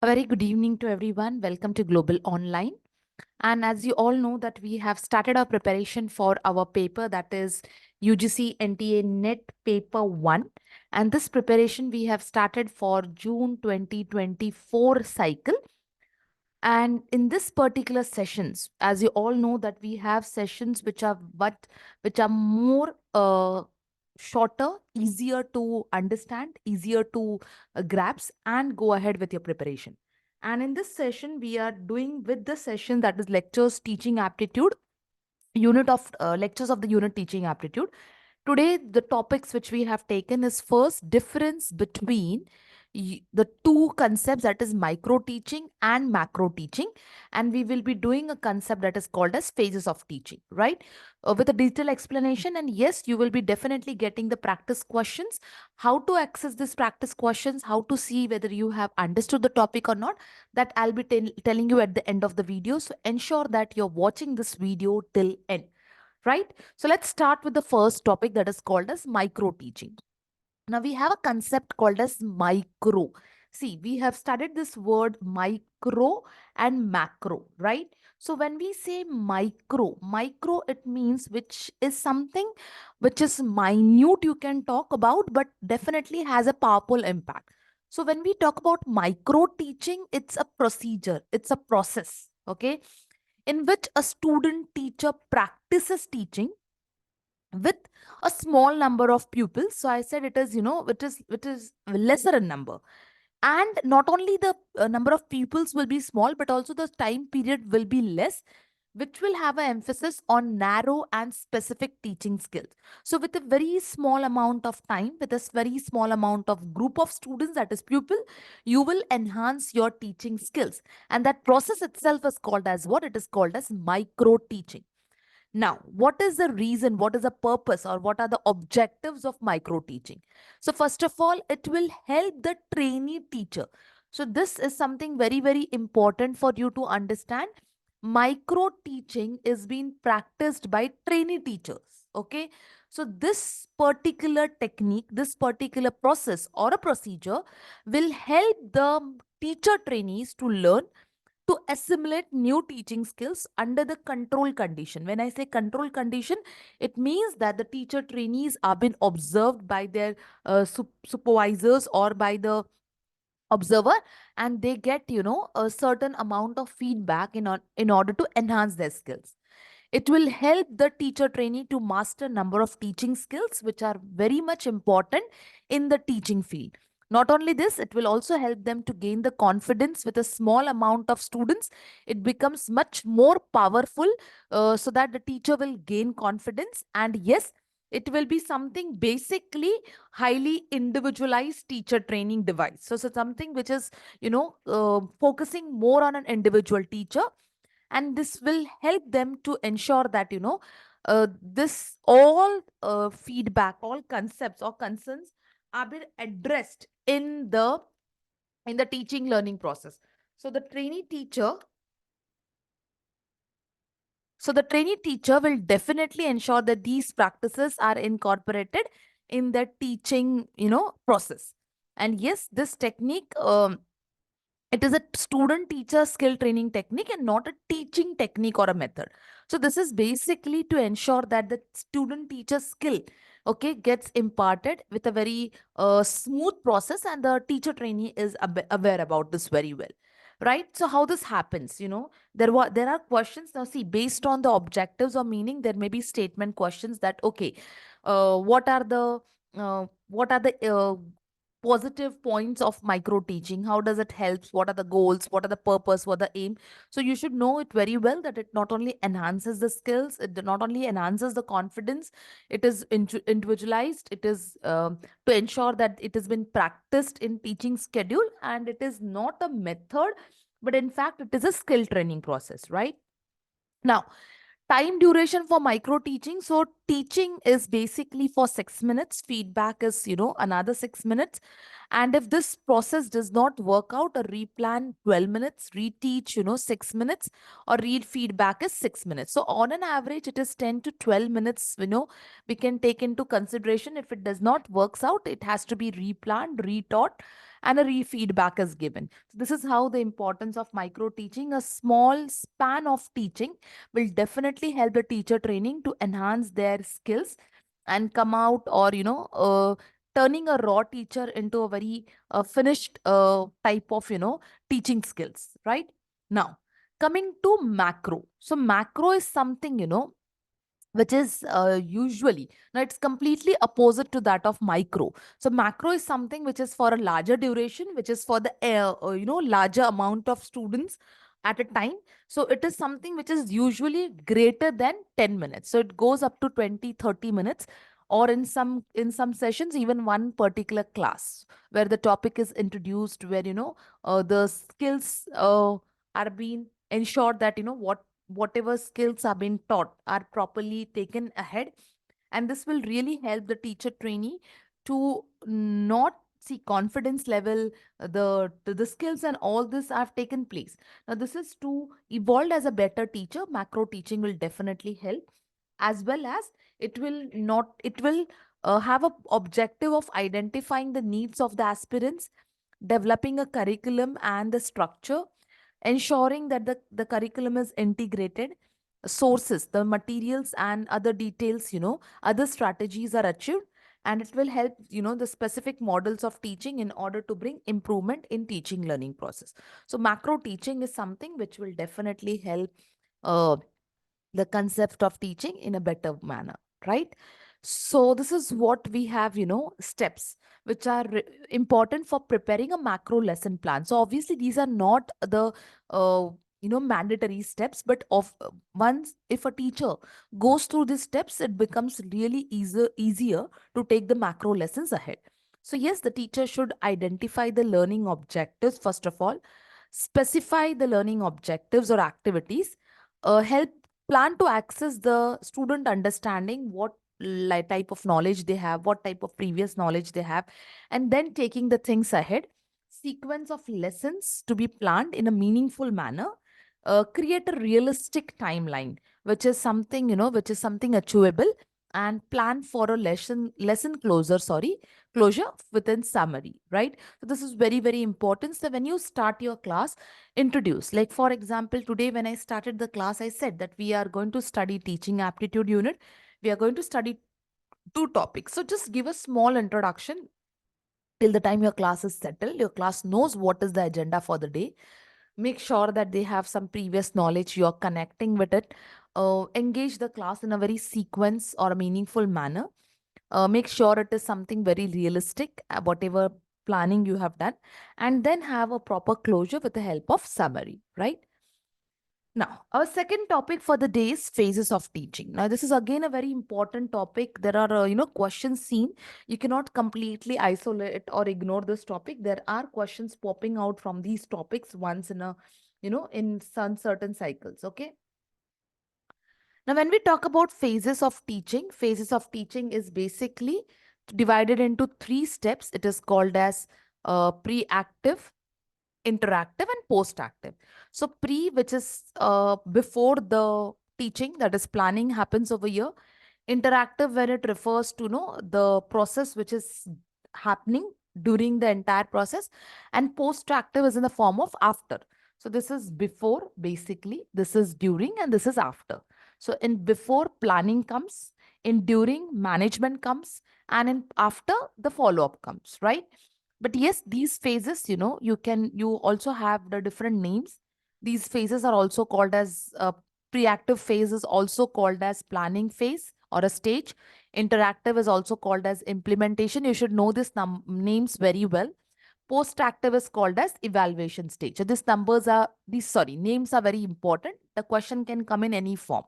A very good evening to everyone. Welcome to Global Online. And as you all know that we have started our preparation for our paper, that is UGC NTA NET paper 1. And this preparation we have started for June 2024 cycle. And in this particular sessions, as you all know that we have sessions which are more shorter, easier to understand, easier to grasp, and go ahead with your preparation. And in this session, we are doing with the session that is lectures teaching aptitude, unit of lectures of the unit teaching aptitude. Today, the topics which we have taken is first difference between the two concepts, that is micro teaching and macro teaching. And we will be doing a concept that is called as phases of teaching, right? With a detailed explanation. And yes, you will be definitely getting the practice questions, how to access these practice questions, how to see whether you have understood the topic or not. That I'll be telling you at the end of the video. So ensure that you're watching this video till end, right? So let's start with the first topic that is called as micro teaching. Now we have a concept called as micro. See, we have studied this word micro and macro, right? So when we say micro, it means which is something which is minute you can talk about, but definitely has a powerful impact. So when we talk about micro teaching, it's a procedure, it's a process, okay, in which a student teacher practices teaching with a small number of pupils. So I said it is, it is lesser in number. And not only the number of pupils will be small, but also the time period will be less, which will have an emphasis on narrow and specific teaching skills. So with a very small amount of time, with a very small amount of group of students, that is pupil, you will enhance your teaching skills. And that process itself is called as what? It is called as micro teaching. Now, what is the reason, what is the purpose, or what are the objectives of micro teaching? So, first of all, it will help the trainee teacher. So, this is something very, very important for you to understand. Micro teaching is being practiced by trainee teachers. Okay. So, this particular technique, this particular process or a procedure will help the teacher trainees to learn to assimilate new teaching skills under the control condition. When I say control condition, it means that the teacher trainees are being observed by their supervisors or by the observer, and they get, a certain amount of feedback in order to enhance their skills. It will help the teacher trainee to master number of teaching skills which are very much important in the teaching field. Not only this, it will also help them to gain the confidence with a small amount of students. It becomes much more powerful, so that the teacher will gain confidence. And yes, it will be something basically highly individualized teacher training device. So something which is, focusing more on an individual teacher, and this will help them to ensure that, this all feedback, all concepts or concerns are being addressed in the teaching learning process. So the trainee teacher the trainee teacher will definitely ensure that these practices are incorporated in the teaching, process. And yes, this technique, it is a student teacher skill training technique and not a teaching technique or a method. So this is basically to ensure that the student teacher skill, okay, gets imparted with a very smooth process, and the teacher trainee is aware about this very well, right? So how this happens, there are questions. Now see, based on the objectives or meaning, there may be statement questions that, okay, what are the positive points of micro teaching? How does it help? What are the goals? What are the purpose? What are the aim? So you should know it very well, that it not only enhances the skills, it not only enhances the confidence, it is individualized, it is to ensure that it has been practiced in teaching schedule, and it is not a method, but in fact it is a skill training process, right? Now, time duration for micro teaching. So teaching is basically for 6 minutes. Feedback is, another 6 minutes. And if this process does not work out, a replan 12 minutes, reteach, 6 minutes, or read feedback is 6 minutes. So on an average, it is 10 to 12 minutes, we can take into consideration. If it does not works out, it has to be replanned, retaught, and a re-feedback is given. So this is how the importance of micro teaching. A small span of teaching will definitely help the teacher training to enhance their skills and come out, or turning a raw teacher into a very finished type of teaching skills, right? Now, coming to macro. So macro is something which is usually, now it's completely opposite to that of micro. So macro is something which is for a larger duration, which is for the larger amount of students at a time. So it is something which is usually greater than 10 minutes, so it goes up to 20-30 minutes, or in some sessions even one particular class where the topic is introduced, where the skills are being ensured, that whatever skills are being taught are properly taken ahead. And this will really help the teacher trainee to not see confidence level, the skills and all this have taken place. Now this is to evolve as a better teacher. Macro teaching will definitely help, as well as it will have a objective of identifying the needs of the aspirants, developing a curriculum and the structure, ensuring that the curriculum is integrated, sources, the materials and other details, other strategies are achieved, and it will help, the specific models of teaching in order to bring improvement in teaching learning process. So macro teaching is something which will definitely help uh, the concept of teaching in a better manner, right? So this is what we have, steps which are important for preparing a macro lesson plan. So obviously these are not the uh, mandatory steps, but of once if a teacher goes through these steps, it becomes really easier to take the macro lessons ahead. So yes, the teacher should identify the learning objectives first of all, specify the learning objectives or activities, help plan to access the student understanding what type of knowledge they have, what type of previous knowledge they have, and then taking the things ahead. Sequence of lessons to be planned in a meaningful manner. Create a realistic timeline, which is something achievable, and plan for a lesson closure within summary, right? So this is very, very important. So when you start your class, introduce, like for example, today when I started the class, I said that we are going to study teaching aptitude unit. We are going to study two topics. So just give a small introduction till the time your class is settled, your class knows what is the agenda for the day. Make sure that they have some previous knowledge, you're connecting with it. Engage the class in a very sequence or a meaningful manner. Make sure it is something very realistic, whatever planning you have done, and then have a proper closure with the help of summary, right? Now, our second topic for the day is phases of teaching. Now, this is again a very important topic. There are, questions seen. You cannot completely isolate or ignore this topic. There are questions popping out from these topics once in a, in some certain cycles. Okay. Now, when we talk about phases of teaching is basically divided into three steps. It is called as pre-active, interactive and post-active. So pre, which is before the teaching, that is planning happens over here. Interactive, when it refers to the process which is happening during the entire process, and post-active is in the form of after. So this is before, basically, this is during, and this is after. So in before, planning comes, in during, management comes, and in after, the follow-up comes, right? But yes, these phases, you also have the different names. These phases are also called as pre-active phase is also called as planning phase or a stage. Interactive is also called as implementation. You should know these names very well. Post-active is called as evaluation stage. So names are very important. The question can come in any form.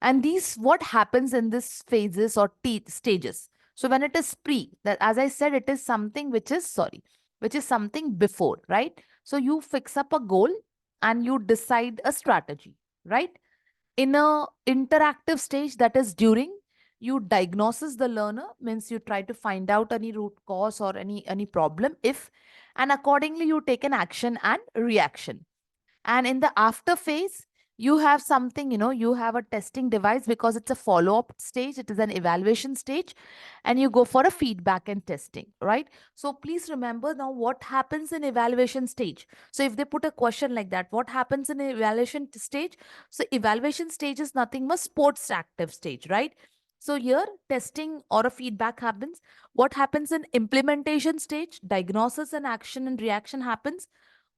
And what happens in this phases or stages. So when it is pre, that as I said, it is something which is something before, right? So you fix up a goal and you decide a strategy, right? In a interactive stage, that is during, you diagnosis the learner, means you try to find out any root cause or any problem, if, and accordingly you take an action and reaction. And in the after phase, You have something, you have a testing device because it's a follow-up stage, it is an evaluation stage, and you go for a feedback and testing, right? So please remember now what happens in evaluation stage. So if they put a question like that, what happens in evaluation stage? So evaluation stage is nothing but sports active stage, right? So here testing or a feedback happens. What happens in implementation stage? Diagnosis and action and reaction happens.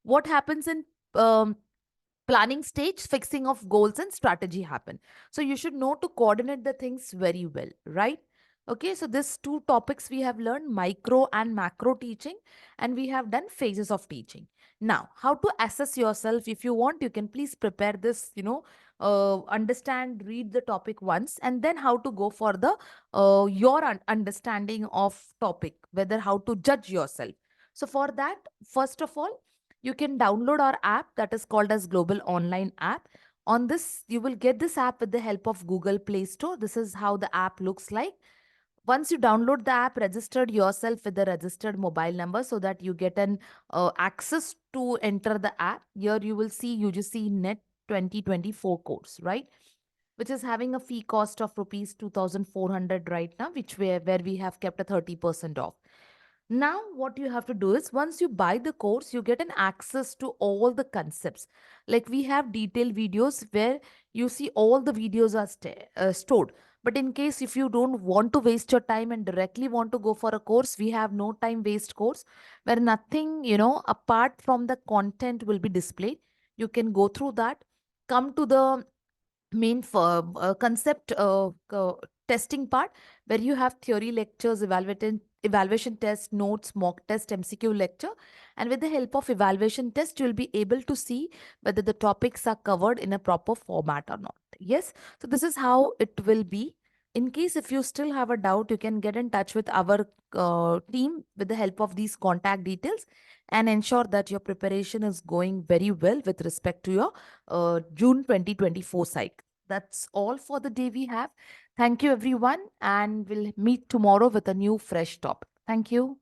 What happens in um, planning stage? Fixing of goals and strategy happen. So you should know to coordinate the things very well, right? Okay, so this two topics we have learned, micro and macro teaching, and we have done phases of teaching. Now, how to assess yourself? If you want, you can please prepare this, understand, read the topic once, and then how to go for the your understanding of topic, whether how to judge yourself. So for that, first of all, you can download our app that is called as Global Online App. On this, you will get this app with the help of Google Play Store. This is how the app looks like. Once you download the app, registered yourself with the registered mobile number so that you get an access to enter the app. Here you will see UGC Net 2024 course, right? Which is having a fee cost of rupees 2,400 right now, where we have kept a 30% off. Now, what you have to do is once you buy the course, you get an access to all the concepts. Like we have detailed videos where you see all the videos are stored. But in case if you don't want to waste your time and directly want to go for a course, we have no time waste course where nothing, apart from the content will be displayed. You can go through that, come to the main concept testing part where you have theory lectures, evaluation test, notes, mock test, MCQ lecture, and with the help of evaluation test you'll be able to see whether the topics are covered in a proper format or not. Yes, so this is how it will be. In case if you still have a doubt, you can get in touch with our team with the help of these contact details and ensure that your preparation is going very well with respect to your June 2024 cycle. That's all for the day we have. Thank you, everyone, and we'll meet tomorrow with a new fresh topic. Thank you.